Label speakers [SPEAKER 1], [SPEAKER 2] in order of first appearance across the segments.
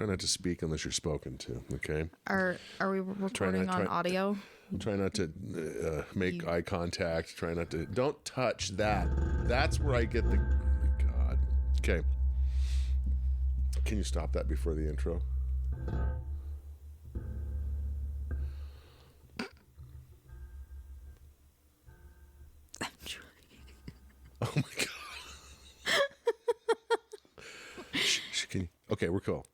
[SPEAKER 1] Try not to speak unless you're spoken to. Okay.
[SPEAKER 2] Are we recording on audio?
[SPEAKER 1] Try not to make eye contact. Try not to. Don't touch that. That's where I get the. God. Okay. Can you stop that before the intro?
[SPEAKER 2] I'm trying.
[SPEAKER 1] Oh my God. Can you? Okay, we're cool.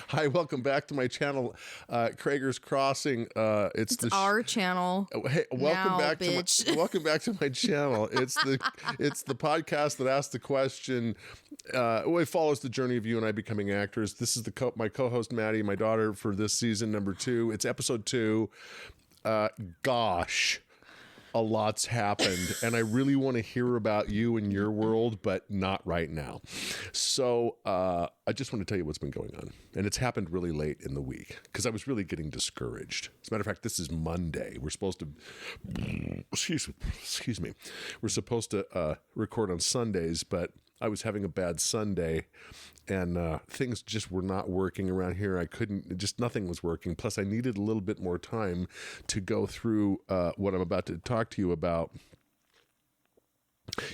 [SPEAKER 1] Hi, welcome back to my channel, Krager's Crossing. It's
[SPEAKER 2] our channel.
[SPEAKER 1] Hey, welcome
[SPEAKER 2] now,
[SPEAKER 1] back
[SPEAKER 2] bitch.
[SPEAKER 1] to welcome back to my channel. It's the podcast that asks the question. It follows the journey of you and I becoming actors. This is my co-host Maddie, my daughter, for this season number 2. It's episode 2. Gosh. A lot's happened, and I really want to hear about you and your world, but not right now. So I just want to tell you what's been going on, and it's happened really late in the week because I was really getting discouraged. As a matter of fact, this is Monday. We're supposed to, excuse me, we're supposed to record on Sundays, but I was having a bad Sunday, and things just were not working around here. Nothing was working. Plus, I needed a little bit more time to go through what I'm about to talk to you about.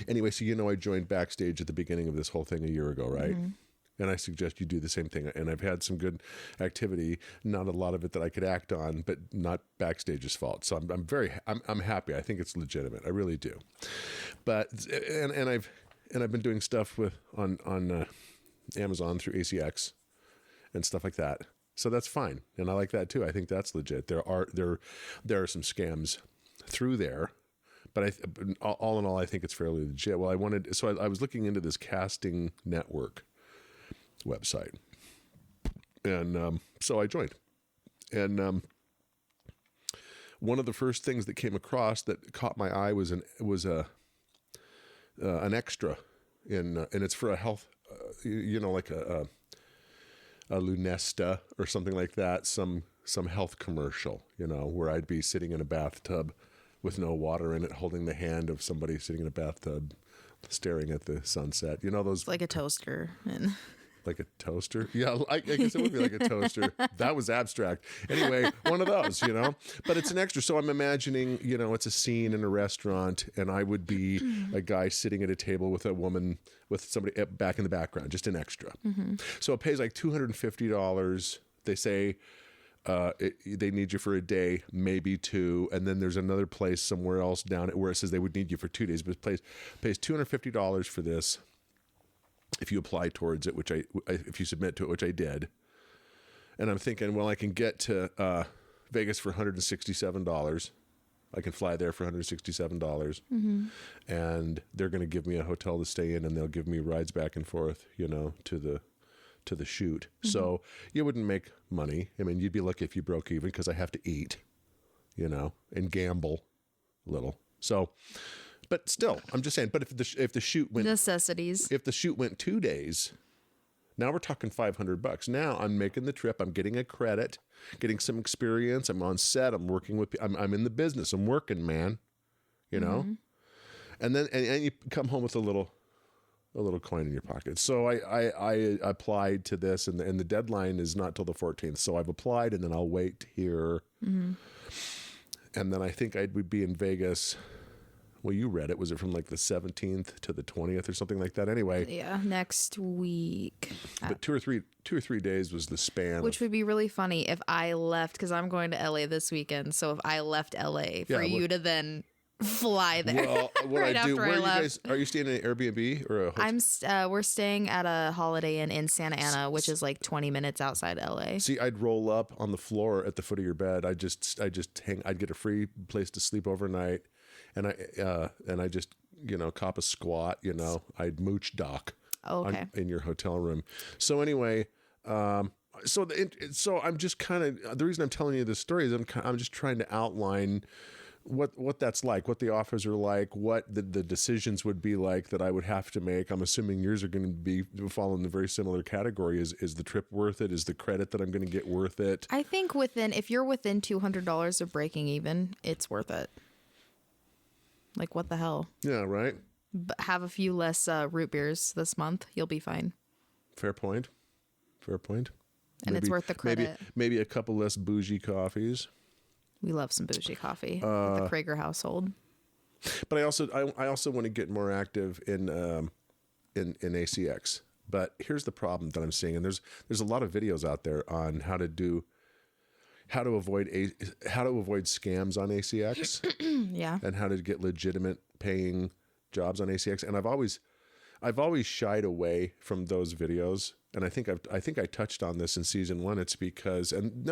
[SPEAKER 1] Anyway, so I joined Backstage at the beginning of this whole thing a year ago, right? Mm-hmm. And I suggest you do the same thing. And I've had some good activity, not a lot of it that I could act on, but not Backstage's fault. So I'm happy. I think it's legitimate. I really do. But I've been doing stuff on Amazon through ACX and stuff like that. So that's fine. And I like that too. I think that's legit. There are some scams through there, but all in all, I think it's fairly legit. Well, I was looking into this casting network website, and so I joined. And one of the first things that came across that caught my eye was an extra and it's for a health, like a Lunesta or something like that, some health commercial, where I'd be sitting in a bathtub with no water in it, holding the hand of somebody sitting in a bathtub, staring at the sunset. Those
[SPEAKER 2] like a toaster and.
[SPEAKER 1] Like a toaster? Yeah, I guess it would be like a toaster. That was abstract. Anyway, one of those, But it's an extra. So I'm imagining, it's a scene in a restaurant, and I would be a guy sitting at a table with a woman, with somebody back in the background, just an extra. Mm-hmm. So it pays like $250. They say they need you for a day, maybe 2. And then there's another place somewhere else down where it says they would need you for 2 days. But it pays $250 for this. If you apply towards it, if you submit to it, which I did. And I'm thinking, well, I can get to Vegas for $167. I can fly there for $167. Mm-hmm. And they're going to give me a hotel to stay in, and they'll give me rides back and forth, to the shoot. Mm-hmm. So you wouldn't make money. I mean, you'd be lucky if you broke even, because I have to eat, and gamble a little. So... But still, I'm just saying. But if the shoot went
[SPEAKER 2] necessities, if
[SPEAKER 1] the shoot went 2 days, now we're talking $500. Now I'm making the trip. I'm getting a credit, getting some experience. I'm on set. I'm working with. I'm in the business. I'm working, man. Mm-hmm. And then and you come home with a little coin in your pocket. So I applied to this, and the deadline is not till the 14th. So I've applied, and then I'll wait to hear. Mm-hmm. And then I think I would be in Vegas. Well, you read it. Was it from like the 17th to the 20th or something like that? Anyway.
[SPEAKER 2] Yeah, next week.
[SPEAKER 1] But 2 or 3 days was the span.
[SPEAKER 2] Which would be really funny if I left, because I'm going to LA this weekend. So if I left LA for you to then fly there.
[SPEAKER 1] Well, what right I do, where are you staying in an Airbnb or a hotel?
[SPEAKER 2] We're staying at a Holiday Inn in Santa Ana, which is like 20 minutes outside LA.
[SPEAKER 1] See, I'd roll up on the floor at the foot of your bed. I'd get a free place to sleep overnight. And I just, cop a squat, I'd mooch dock in your hotel room. So anyway, so I'm just kind of, the reason I'm telling you this story is I'm just trying to outline what that's like, what the offers are like, what the decisions would be like that I would have to make. I'm assuming yours are going to be fall in the very similar category. Is the trip worth it? Is the credit that I'm going to get worth it?
[SPEAKER 2] I think if you're within $200 of breaking even, it's worth it. Like, what the hell?
[SPEAKER 1] Yeah, right.
[SPEAKER 2] But have a few less root beers this month. You'll be fine.
[SPEAKER 1] Fair point. Fair point.
[SPEAKER 2] And it's worth the credit.
[SPEAKER 1] Maybe a couple less bougie coffees.
[SPEAKER 2] We love some bougie coffee at the Krager household.
[SPEAKER 1] But I also want to get more active in ACX. But here's the problem that I'm seeing, and there's a lot of videos out there on how to avoid scams on ACX.
[SPEAKER 2] Yeah.
[SPEAKER 1] And how to get legitimate paying jobs on ACX. And I've always shied away from those videos. And I think I touched on this in season 1. It's because, and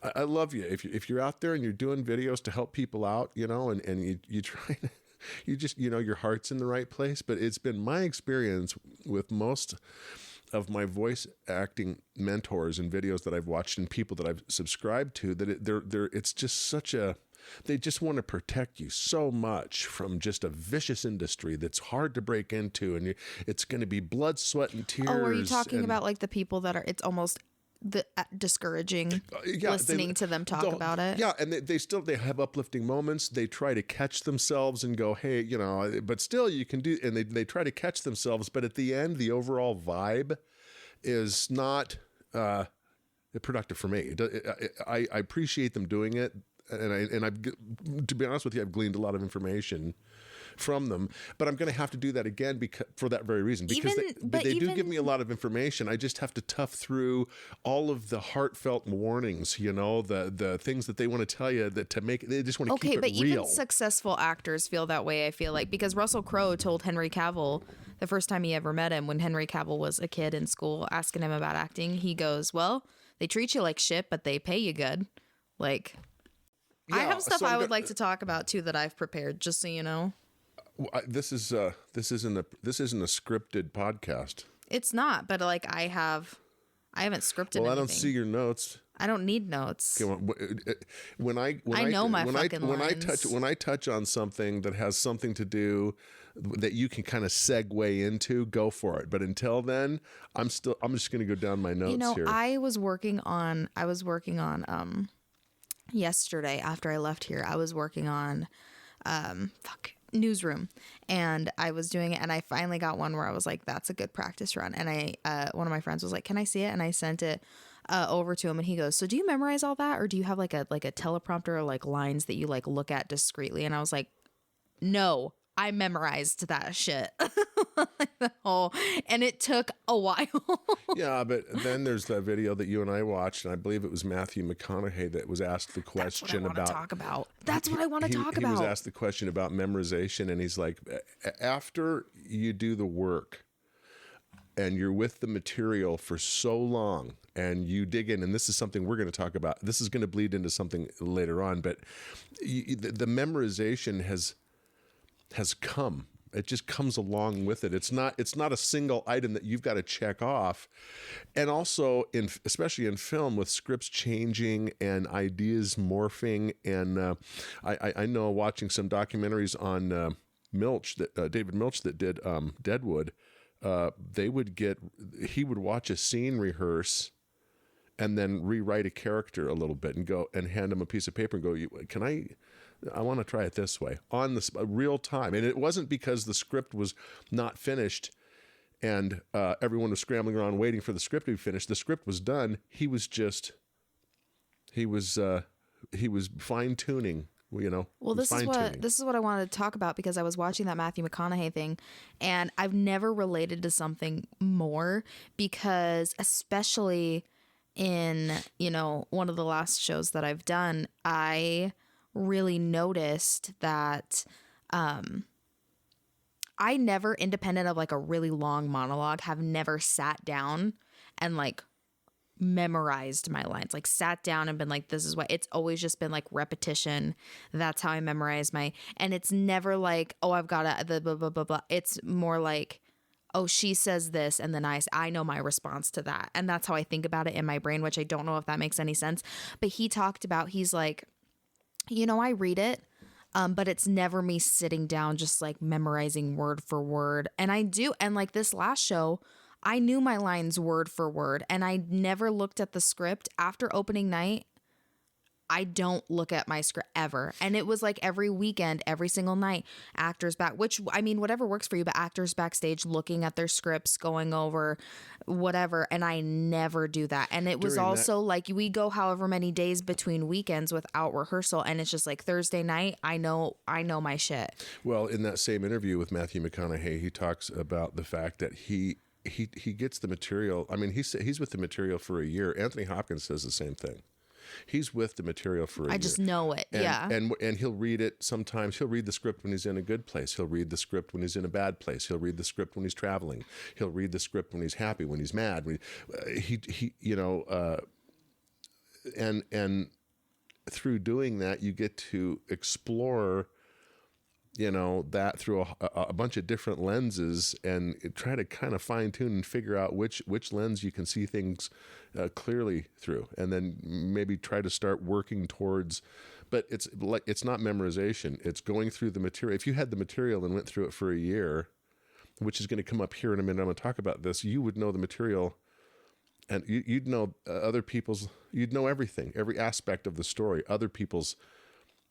[SPEAKER 1] I love you. If you're out there and you're doing videos to help people out, and you try to, you just, your heart's in the right place. But it's been my experience with most of my voice acting mentors and videos that I've watched and people that I've subscribed to, that it's just they just want to protect you so much from just a vicious industry that's hard to break into, and it's going to be blood, sweat, and tears.
[SPEAKER 2] Oh, are you talking about like the people that it's almost discouraging listening to them talk about it?
[SPEAKER 1] Yeah, and they have uplifting moments. They try to catch themselves and go, hey, but still you can do, and they try to catch themselves, but at the end, the overall vibe is not productive for me. I appreciate them doing it. And I've, to be honest with you, I've gleaned a lot of information from them, but I'm going to have to do that again for that very reason, because they do give me a lot of information. I just have to tough through all of the heartfelt warnings, the things that they want to tell you they just want to keep it real.
[SPEAKER 2] Okay, but even successful actors feel that way, I feel like, because Russell Crowe told Henry Cavill the first time he ever met him, when Henry Cavill was a kid in school, asking him about acting, he goes, well, they treat you like shit, but they pay you good. Like... Yeah, I have stuff I would like to talk about too that I've prepared, just so you know.
[SPEAKER 1] This isn't a scripted podcast.
[SPEAKER 2] It's not, but like I haven't scripted. Well,
[SPEAKER 1] I don't see your notes.
[SPEAKER 2] I don't need notes.
[SPEAKER 1] Okay, when I touch on something that has something to do that you can kind of segue into, go for it. But until then, I'm just going to go down my notes here.
[SPEAKER 2] I was working on yesterday after I left here. I was working on Newsroom, and I was doing it, and I finally got one where I was like, that's a good practice run. And one of my friends was like, can I see it? And I sent it over to him, and he goes, so do you memorize all that, or do you have like a teleprompter or like lines that you like look at discreetly? And I was like, no, I memorized that shit. And it took a while.
[SPEAKER 1] Yeah, but then there's that video that you and I watched, and I believe it was Matthew McConaughey that was asked the question
[SPEAKER 2] That's what I want to talk about.
[SPEAKER 1] He was asked the question about memorization, and he's like, after you do the work and you're with the material for so long and you dig in, and this is something we're going to talk about. This is going to bleed into something later on, but the memorization has come. It just comes along with it. It's not a single item that you've got to check off. And also, especially in film, with scripts changing and ideas morphing, and I know watching some documentaries on David Milch that did Deadwood, he would watch a scene rehearse and then rewrite a character a little bit and go and hand him a piece of paper and go, I want to try it this way on the real time. And it wasn't because the script was not finished and everyone was scrambling around waiting for the script to be finished. The script was done. He was fine tuning,
[SPEAKER 2] Well, this is what I wanted to talk about, because I was watching that Matthew McConaughey thing, and I've never related to something more, because especially in, one of the last shows that I've done, I really noticed that I never, independent of like a really long monologue, have never sat down and like memorized my lines, like sat down and been like, this is what. It's always just been like repetition. That's how I memorize and it's never like, oh, I've got the blah blah blah blah. It's more like, oh, she says this, and then I know my response to that, and that's how I think about it in my brain, which I don't know if that makes any sense. But he's like, I read it, but it's never me sitting down just like memorizing word for word. And I do. And like this last show, I knew my lines word for word, and I never looked at the script after opening night. I don't look at my script ever. And it was like every weekend, every single night, actors back, which I mean, whatever works for you, but actors backstage looking at their scripts, going over whatever. And I never do that. And it was
[SPEAKER 1] During
[SPEAKER 2] also like we go however many days between weekends without rehearsal. And it's just like Thursday night, I know my shit.
[SPEAKER 1] Well, in that same interview with Matthew McConaughey, he talks about the fact that he gets the material. I mean, he's with the material for a year. Anthony Hopkins says the same thing. He's with the material for a year.
[SPEAKER 2] I just know it.
[SPEAKER 1] And he'll read it sometimes. He'll read the script when he's in a good place. He'll read the script when he's in a bad place. He'll read the script when he's traveling. He'll read the script when he's happy, when he's mad. And through doing that, you get to explore, that through a bunch of different lenses and try to kind of fine tune and figure out which lens you can see things clearly through, and then maybe try to start working towards. But it's not memorization. It's going through the material. If you had the material and went through it for a year, which is going to come up here in a minute, I'm going to talk about this. You would know the material, and you'd know you'd know everything, every aspect of the story, other people's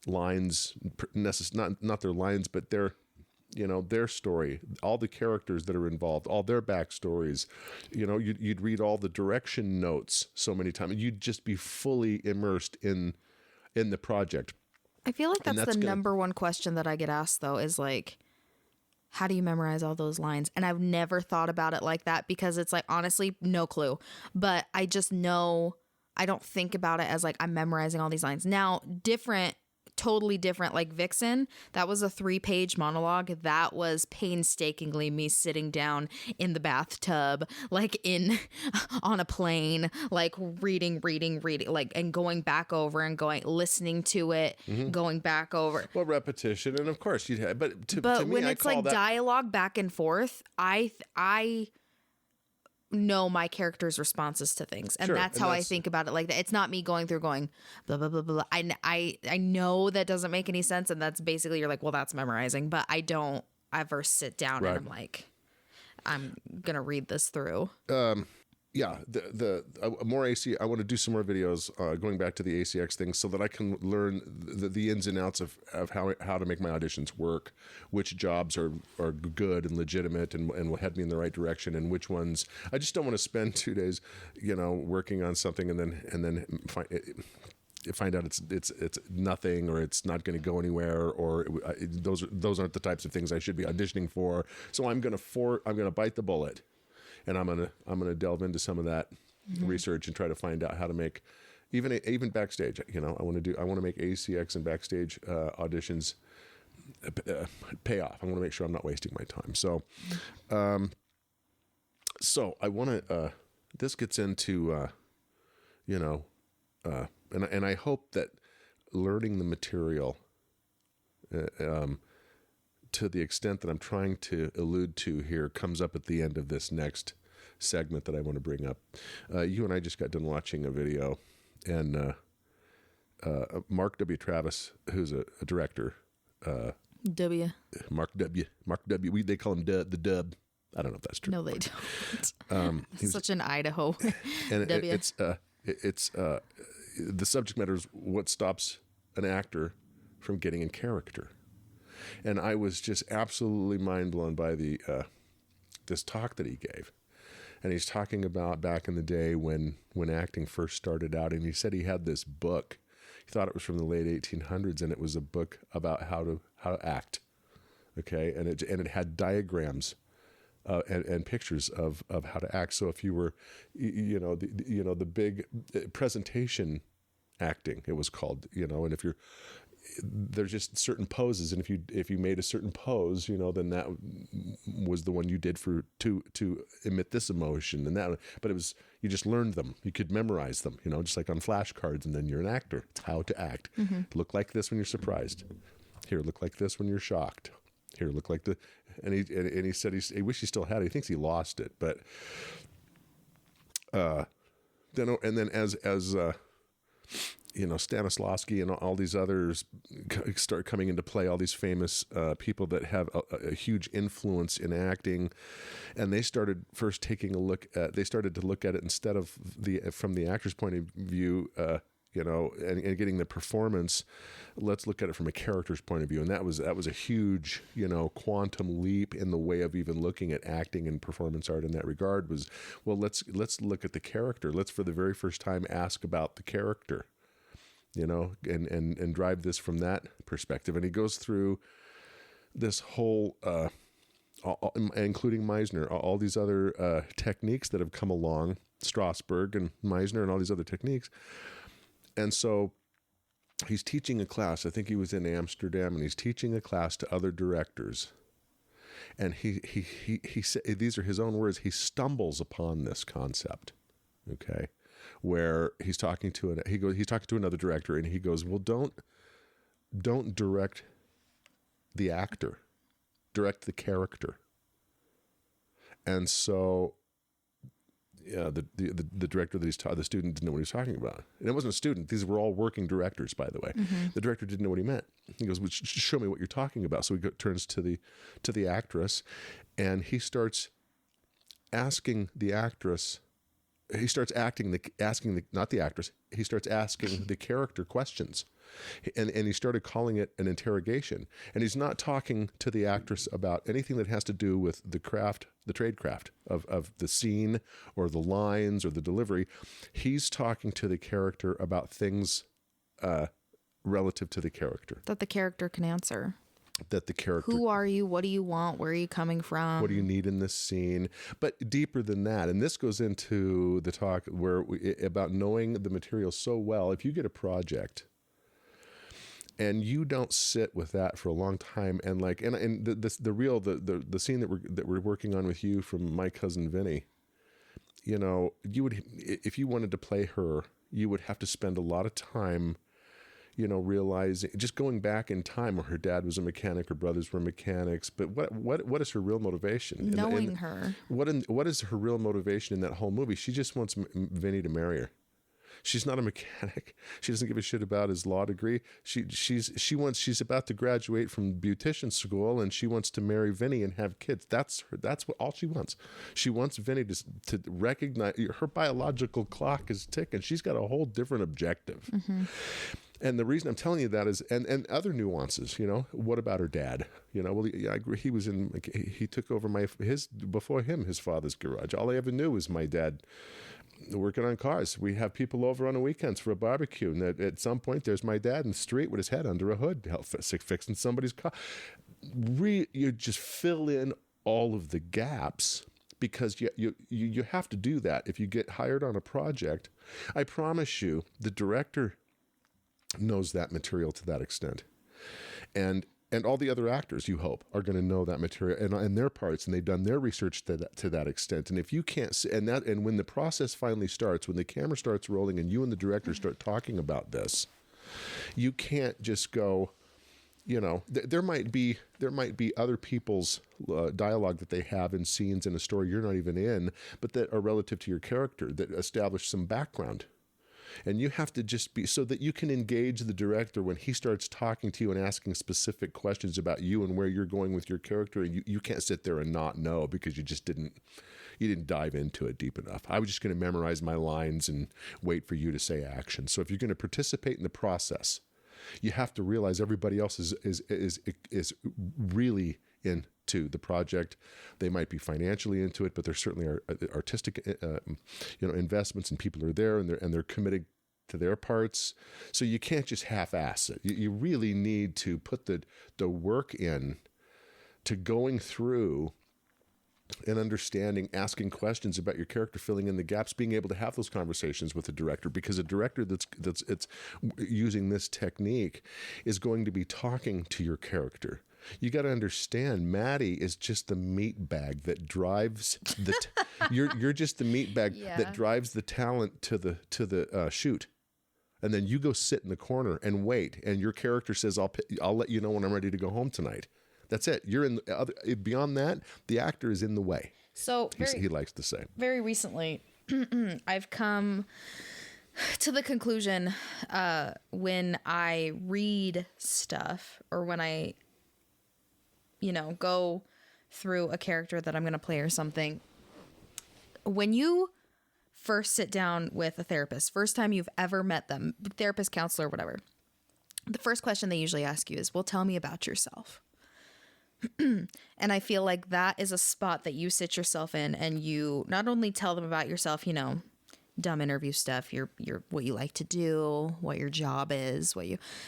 [SPEAKER 1] lines, not their lines, but their story, all the characters that are involved, all their backstories. You'd read all the direction notes so many times. You'd just be fully immersed in the project.
[SPEAKER 2] I feel like that's the number one question that I get asked, though, is like, how do you memorize all those lines? And I've never thought about it like that, because it's like, honestly, no clue. But I just know, I don't think about it as like I'm memorizing all these lines. Now, totally different, like Vixen, that was a 3-page monologue. That was painstakingly me sitting down in the bathtub, like on a plane, like reading, like, and going back over and listening to it, going back over.
[SPEAKER 1] Well, repetition, and of course you'd have, but to me,
[SPEAKER 2] when it's like dialogue back and forth, I know my character's responses to things, and that's how I think about it. Like that, it's not me going through going blah blah blah blah. I know that doesn't make any sense, and that's basically, you're like, well, that's memorizing. But I don't ever sit down and I'm like, I'm gonna read this through.
[SPEAKER 1] Yeah, the more AC. I want to do some more videos going back to the ACX thing, so that I can learn the ins and outs of how to make my auditions work, which jobs are good and legitimate and will head me in the right direction, and which ones I just don't want to spend 2 days, working on something and then find out it's nothing, or it's not going to go anywhere, or those aren't the types of things I should be auditioning for. So I'm gonna bite the bullet. And I'm gonna delve into some of that research and try to find out how to make even backstage. I want to make ACX and backstage auditions pay off. I want to make sure I'm not wasting my time. So, I want to. This gets into, and I hope that learning the material, to the extent that I'm trying to allude to here, comes up at the end of this next segment that I want to bring up. You and I just got done watching a video, and Mark W. Travis, who's a director, Mark W. They call him the Dub. I don't know if that's true.
[SPEAKER 2] No, they don't. Such an Idaho.
[SPEAKER 1] And
[SPEAKER 2] W.
[SPEAKER 1] it's the subject matter is what stops an actor from getting in character. And I was just absolutely mind blown by this talk that he gave. And he's talking about back in the day when acting first started out. And he said he had this book. He thought it was from the late 1800s, and it was a book about how to act. Okay, and it had diagrams and pictures of how to act. So if you were, the big presentation acting, it was called, and if you're, there's just certain poses, and if you made a certain pose, then that was the one you did to emit this emotion and that. But it was, you just learned them. You could memorize them, just like on flashcards, and then you're an actor. It's how to act. Look like this when you're surprised. Here, look like this when you're shocked. Here, look like the. And he said he wished he still had it. He thinks he lost it, but then as Stanislavski and all these others start coming into play, all these famous people that have a huge influence in acting, and they started to look at it instead of from the actor's point of view, and getting the performance. Let's look at it from a character's point of view. And that was a huge, quantum leap in the way of even looking at acting and performance art in that regard was, well, let's look at the character. Let's for the very first time ask about the character, and drive this from that perspective. And he goes through this whole, including Meisner, all these other techniques that have come along, Strasberg and Meisner and all these other techniques. And so he's teaching a class. I think he was in Amsterdam, and he's teaching a class to other directors. And he said, these are his own words, he stumbles upon this concept, okay, where he's talking to another director, and he goes, well, don't direct the actor, direct the character. And so the director that he's taught, the student didn't know what he was talking about. And it wasn't a student. These were all working directors, by the way. Mm-hmm. The director didn't know what he meant. He goes, well, show me what you're talking about. So he turns to the actress, and he starts asking the actress, he starts not the actress, he starts asking the character questions. And he started calling it an interrogation. And he's not talking to the actress about anything that has to do with the craft, the trade craft of the scene or the lines or the delivery. He's talking to the character about things relative to the character.
[SPEAKER 2] That the character can answer.
[SPEAKER 1] That the character...
[SPEAKER 2] Who are you? What do you want? Where are you coming from?
[SPEAKER 1] What do you need in this scene? But deeper than that, and this goes into the talk about knowing the material so well. If you get a project and you don't sit with that for a long time, and the scene that we're working on with you from My Cousin Vinny, you would, if you wanted to play her, you would have to spend a lot of time, realizing, just going back in time where her dad was a mechanic, her brothers were mechanics. But what is her real motivation?
[SPEAKER 2] Knowing her.
[SPEAKER 1] What is her real motivation in that whole movie? She just wants Vinny to marry her. She's not a mechanic. She doesn't give a shit about his law degree. She's about to graduate from beautician school, and she wants to marry Vinny and have kids. That's what all she wants. She wants Vinny to recognize her biological clock is ticking. She's got a whole different objective. Mm-hmm. And the reason I'm telling you that is, and other nuances, what about her dad? Well, I agree. He took over before him, his father's garage. All I ever knew was my dad working on cars. We have people over on the weekends for a barbecue, and at some point there's my dad in the street with his head under a hood fixing somebody's car. You just fill in all of the gaps, because you have to do that if you get hired on a project. I promise you, the director knows that material to that extent, and all the other actors, you hope, are going to know that material and their parts, and they've done their research to that extent. And if you can't, and when the process finally starts, when the camera starts rolling and you and the director start talking about this, you can't just go, there might be other people's dialogue that they have in scenes in a story you're not even in, but that are relative to your character, that establish some background. And you have to just be, so that you can engage the director when he starts talking to you and asking specific questions about you and where you're going with your character. And you can't sit there and not know, because you didn't dive into it deep enough. I was just going to memorize my lines and wait for you to say action. So if you're going to participate in the process, you have to realize everybody else is really into the project. They might be financially into it, but there certainly are artistic, investments, and people are there, and they're committed to their parts. So you can't just half-ass it. You really need to put the work in to going through and understanding, asking questions about your character, filling in the gaps, being able to have those conversations with the director, because a director that's using this technique is going to be talking to your character. You got to understand, Maddie is just the meat bag that drives you're just the meat bag that drives the talent to the shoot. And then you go sit in the corner and wait, and your character says, I'll let you know when I'm ready to go home tonight. That's it. You're in beyond that, the actor is in the way.
[SPEAKER 2] So
[SPEAKER 1] he likes to say.
[SPEAKER 2] Very recently, I've come to the conclusion when I read stuff, or when I, go through a character that I'm going to play or something, when you first sit down with a therapist, first time you've ever met them, therapist, counselor, whatever, the first question they usually ask you is, well, tell me about yourself. And I feel like that is a spot that you sit yourself in, and you not only tell them about yourself, you know, dumb interview stuff, your what you like to do, what your job is,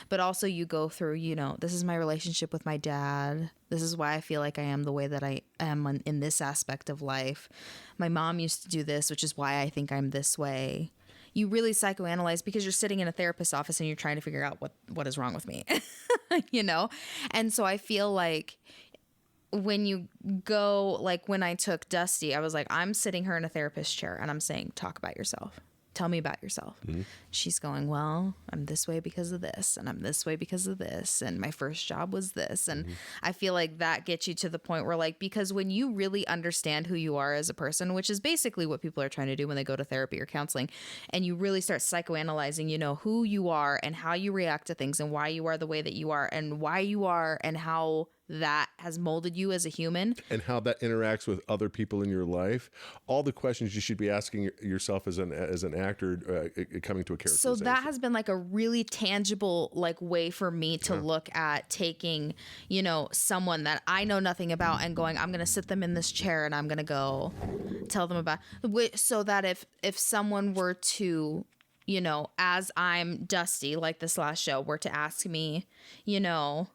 [SPEAKER 2] but also you go through, you know, this is my relationship with my dad. This is why I feel like I am the way that I am in this aspect of life. My mom used to do this, which is why I think I'm this way. You really psychoanalyze because you're sitting in a therapist's office and you're trying to figure out what is wrong with me, you know? And so I feel like when you go, like when I took Dusty, I was like, I'm sitting her in a therapist chair and I'm saying, talk about yourself. Tell me about yourself. Mm-hmm. She's going, well, I'm this way because of this, and I'm this way because of this, and my first job was this. And I feel like that gets you to the point where, like, because when you really understand who you are as a person, which is basically what people are trying to do when they go to therapy or counseling, and you really start psychoanalyzing, you know, who you are and how you react to things and why you are the way that you are and why you are and how that has molded you as a human
[SPEAKER 1] and how that interacts with other people in your life, all the questions you should be asking yourself as an actor coming to a characterization.
[SPEAKER 2] So that has been like a really tangible like way for me to look at taking, you know, someone that I know nothing about and going, I'm going to sit them in this chair and I'm going to go tell them about, so that if someone were to, you know, as I'm Dusty, like this last show, were to ask me, you know,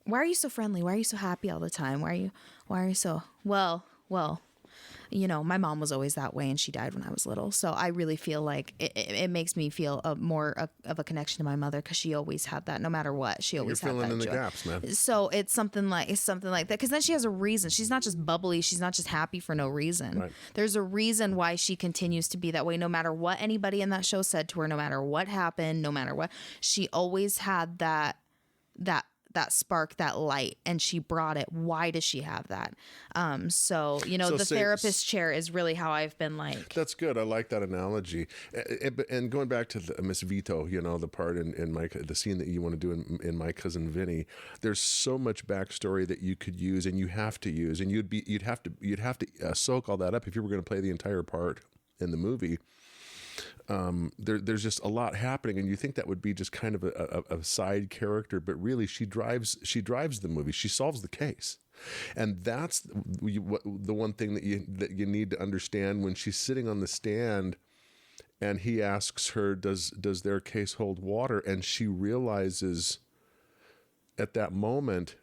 [SPEAKER 2] why are you so friendly? Why are you so happy all the time? Why are you so, well, you know, my mom was always that way and she died when I was little. So I really feel like it makes me feel more of a connection to my mother, because she always had that, no matter what. She always had that. You're filling in the gaps, man. So it's something like that, because then she has a reason. She's not just bubbly. She's not just happy for no reason. Right. There's a reason why she continues to be that way, no matter what anybody in that show said to her, no matter what happened, no matter what. She always had that spark, that light, and she brought it. Why does she have that? So, you know, the therapist chair is really how I've been like.
[SPEAKER 1] That's good. I like that analogy. And going back to Miss Vito, you know, the part in the scene that you want to do in My Cousin Vinny, there's so much backstory that you could use and you have to use, and you'd have to soak all that up if you were going to play the entire part in the movie. There's just a lot happening, and you think that would be just kind of a side character, but really she drives the movie. She solves the case, and that's the one thing that you need to understand when she's sitting on the stand, and he asks her, "Does their case hold water?" And she realizes at that moment,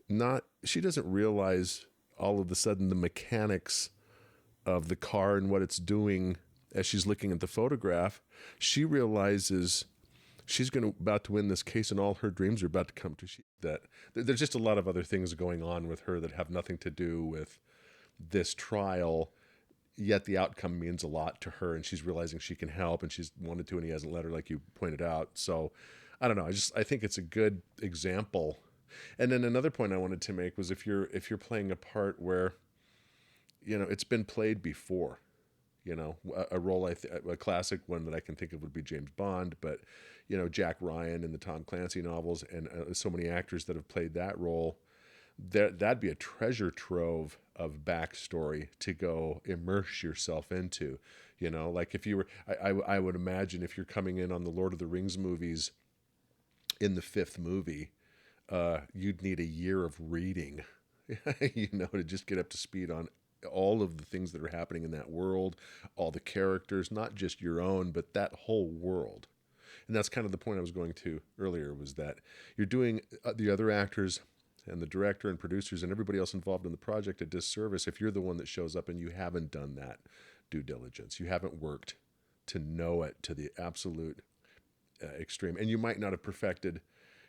[SPEAKER 1] she doesn't realize all of a sudden the mechanics of the car and what it's doing. As she's looking at the photograph, she realizes she's about to win this case, and all her dreams are about to come to that. There's just a lot of other things going on with her that have nothing to do with this trial, yet the outcome means a lot to her, and she's realizing she can help, and she's wanted to, and he hasn't let her, like you pointed out. So I don't know. I think it's a good example. And then another point I wanted to make was if you're playing a part where, you know, it's been played before. You know, a role, a classic one that I can think of would be James Bond, but, you know, Jack Ryan in the Tom Clancy novels, and so many actors that have played that role, that'd be a treasure trove of backstory to go immerse yourself into. You know, like if you were, I would imagine if you're coming in on the Lord of the Rings movies in the fifth movie, you'd need a year of reading, you know, to just get up to speed on all of the things that are happening in that world, all the characters, not just your own, but that whole world. And that's kind of the point I was going to earlier, was that you're doing the other actors and the director and producers and everybody else involved in the project a disservice if you're the one that shows up and you haven't done that due diligence. You haven't worked to know it to the absolute extreme. And you might not have perfected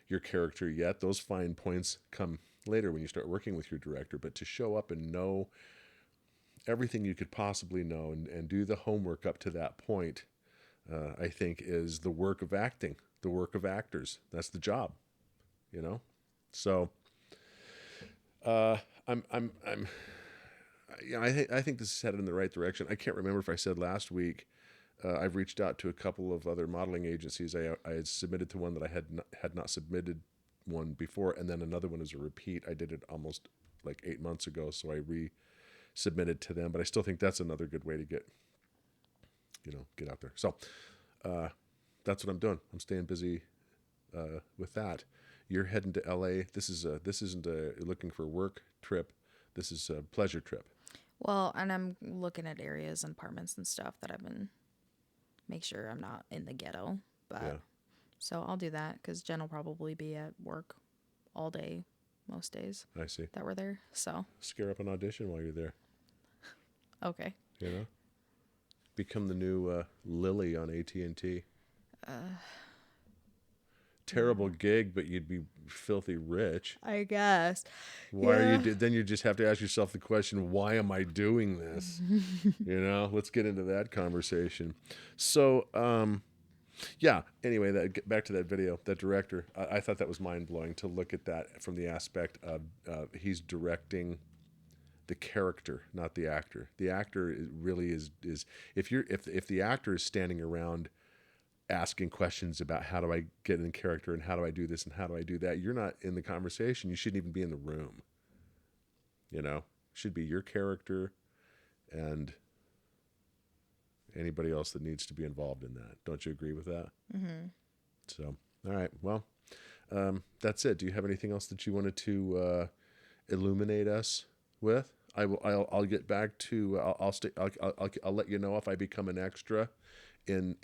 [SPEAKER 1] your character yet. Those fine points come later when you start working with your director. But to show up and know everything you could possibly know and do the homework up to that point, I think is the work of acting, the work of actors. That's the job, you know? So, I think this is headed in the right direction. I can't remember if I said last week, I've reached out to a couple of other modeling agencies. I had submitted to one that I had not submitted one before, and then another one is a repeat. I did it almost like 8 months ago, so I submitted to them, but I still think that's another good way to get get out there. So that's what I'm doing. I'm staying busy with that. You're heading to LA. This isn't a looking for a work trip. This is a pleasure trip.
[SPEAKER 2] Well, and I'm looking at areas and apartments and stuff that I've been make sure I'm not in the ghetto. But
[SPEAKER 1] Yeah.
[SPEAKER 2] so I'll do that because Jen will probably be at work all day, most days
[SPEAKER 1] I see.
[SPEAKER 2] that we're there. So
[SPEAKER 1] Scare up an audition while you're there.
[SPEAKER 2] okay.
[SPEAKER 1] Become the new Lily on AT&T. Terrible gig, but you'd be filthy rich.
[SPEAKER 2] I guess.
[SPEAKER 1] Why are you? Then you just have to ask yourself the question: why am I doing this? Let's get into that conversation. So, yeah. Anyway, back to that video. That director, I thought that was mind blowing to look at that from the aspect of he's directing the character, not the actor. The actor really is if the actor is standing around asking questions about how do I get in character and how do I do this and how do I do that, you're not in the conversation. You shouldn't even be in the room. Should be your character and anybody else that needs to be involved in that. Don't you agree with that? Mm-hmm. So, all right. Well, that's it. Do you have anything else that you wanted to illuminate us with? I'll get back to. I'll let you know if I become an extra in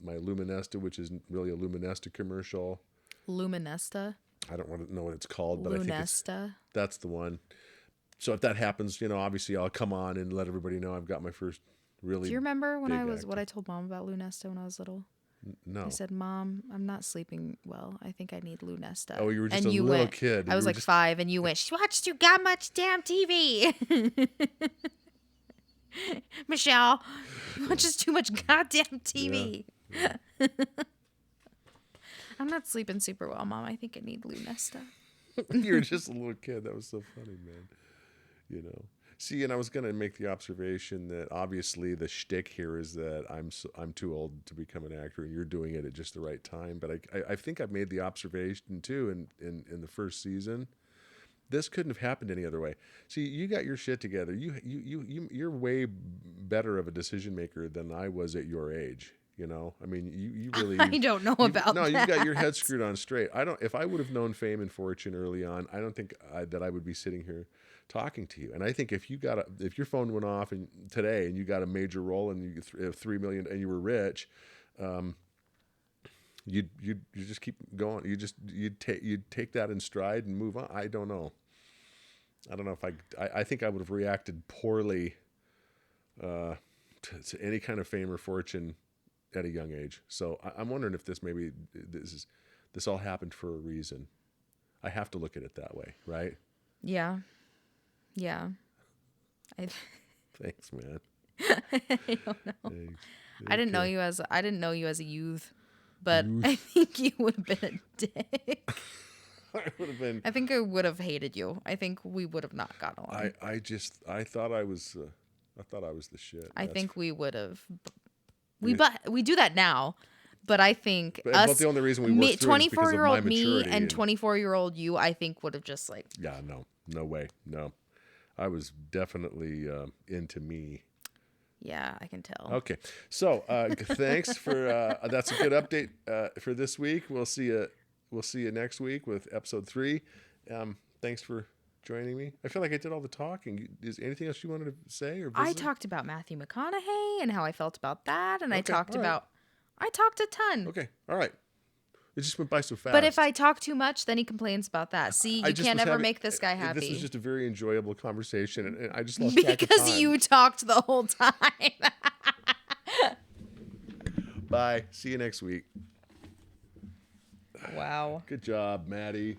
[SPEAKER 1] my Luminesta, which is really a Luminesta commercial.
[SPEAKER 2] Luminesta.
[SPEAKER 1] I don't want to know what it's called, but
[SPEAKER 2] Lunesta.
[SPEAKER 1] That's the one. So if that happens, obviously I'll come on and let everybody know I've got my first really.
[SPEAKER 2] Do you remember when what I told Mom about Lunesta when I was little?
[SPEAKER 1] No.
[SPEAKER 2] I said, Mom, I'm not sleeping well. I think I need Lunesta.
[SPEAKER 1] Oh, you were just a little kid.
[SPEAKER 2] I was like 5, and you went, she watched too god much damn TV. Michelle, you watches too much goddamn TV. Yeah. I'm not sleeping super well, Mom. I think I need Lunesta.
[SPEAKER 1] You were just a little kid. That was so funny, man. See, and I was going to make the observation that obviously the shtick here is that I'm too old to become an actor, and you're doing it at just the right time. But I think I've made the observation too in the first season. This couldn't have happened any other way. See, you got your shit together. You're way better of a decision maker than I was at your age. I mean, you really.
[SPEAKER 2] I don't know about that.
[SPEAKER 1] No, you've got your head screwed on straight. If I would have known fame and fortune early on, I don't think that I would be sitting here talking to you. And I think if your phone went off today and you got a major role and you have $3 million and you were rich, you just keep going. You'd take that in stride and move on. I don't know if I think I would have reacted poorly to any kind of fame or fortune at a young age. So I'm wondering if this all happened for a reason. I have to look at it that way, right?
[SPEAKER 2] Yeah.
[SPEAKER 1] Thanks, man.
[SPEAKER 2] I don't know.
[SPEAKER 1] Thanks.
[SPEAKER 2] I didn't know you as a youth, but I think you would have been a dick.
[SPEAKER 1] I would have been.
[SPEAKER 2] I think I would have hated you. I think we would have not got along.
[SPEAKER 1] I thought I was the shit.
[SPEAKER 2] I think we would have. We do that now, but I think
[SPEAKER 1] but the only reason we worked through it is because of my
[SPEAKER 2] 24-year-old me
[SPEAKER 1] maturity
[SPEAKER 2] and 24-year-old you, I think would have just like.
[SPEAKER 1] Yeah, no way, no. I was definitely into me.
[SPEAKER 2] Yeah, I can tell.
[SPEAKER 1] Okay, so thanks for that's a good update for this week. We'll see you next week with episode 3. Thanks for joining me. I feel like I did all the talking. Is anything else you wanted to say or visit?
[SPEAKER 2] I talked about Matthew McConaughey and how I felt about that, and I talked a ton.
[SPEAKER 1] Okay, all right. It just went by so fast.
[SPEAKER 2] But if I talk too much, then he complains about that. See, you can't ever make this guy happy.
[SPEAKER 1] This was just a very enjoyable conversation, and I just lost track of time.
[SPEAKER 2] Because you talked the whole time.
[SPEAKER 1] Bye. See you next week.
[SPEAKER 2] Wow.
[SPEAKER 1] Good job, Maddie.